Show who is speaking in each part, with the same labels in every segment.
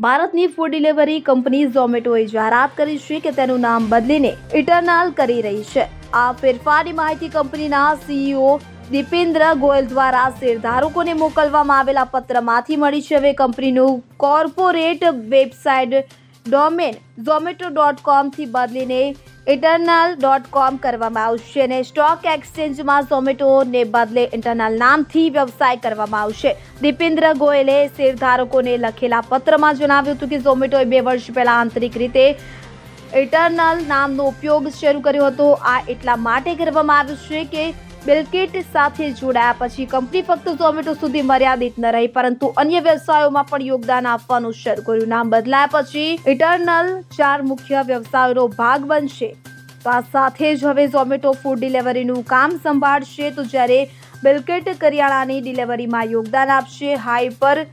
Speaker 1: ભારતની food delivery company ઝોમેટોએ જાહેરાત કરી છે કે તેનું નામ બદલીને ઇટરનલ કરી રહી છે। આ ફેરફારની માહિતી કંપનીના સીઈઓ દીપેન્દ્ર ગોયલ દ્વારા શેરધારકોને મોકલવામાં આવેલા પત્રમાંથી મળી છે। હવે કંપનીનું કોર્પોરેટ વેબસાઇટ ડોમેન zomato.com થી બદલીને eternal.com કરવામાં આવશે અને સ્ટોક એક્સચેન્જમાં ઝોમેટોને બદલે ઇન્ટરનલ નામથી વ્યવસાય કરવામાં આવશે। દીપેન્દ્ર ગોયલે શેરધારકોને લખેલા પત્રમાં જણાવ્યું હતું કે ઝોમેટોએ 2 વર્ષ પહેલા આંતરિક રીતે ઇટરનલ નામનો ઉપયોગ શરૂ કર્યો હતો। આ એટલા માટે કરવામાં આવ્યું છે કે બિલકિટ સાથે જોડાયા પછી કંપની ફક્ત ઝોમેટો સુધી મર્યાદિત ન રહી પરંતુ અન્ય વ્યવસાયોમાં પણ યોગદાન આપવાનું શરૂ કર્યું। નામ બદલાયા પછી ઇટરનલ 4 મુખ્ય વ્યવસાયોનો ભાગ બનશે। તો આ સાથે જ હવે ઝોમેટો ફૂડ ડિલિવરીનું કામ સંભાળશે તો જ્યારે બિલકિટ કરિયાણાની ડિલિવરીમાં યોગદાન આપશે। હાઇપર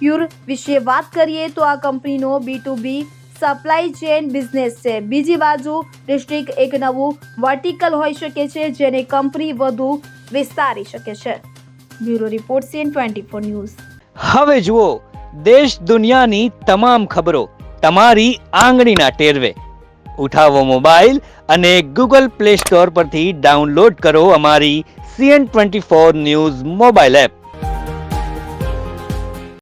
Speaker 1: યુર વિશે વાત કરીએ તો આ કંપનીનો B2B સપ્લાય ચેઇન બિઝનેસ છે। બીજી બાજુ ડિસ્ટ્રિક્ટ એક નવું વર્ટિકલ હોઈ શકે છે જેને કંપની વધુ વિસ્તારી શકે છે। Bureau report CN24 news.
Speaker 2: હવે જુઓ દેશ દુનિયાની તમામ ખબરો તમારી આંગળીના ટેરવે। ઉઠાવો મોબાઈલ અને Google Play Store પરથી ડાઉનલોડ કરો અમારી CN24 ન્યૂઝ મોબાઈલ એપ।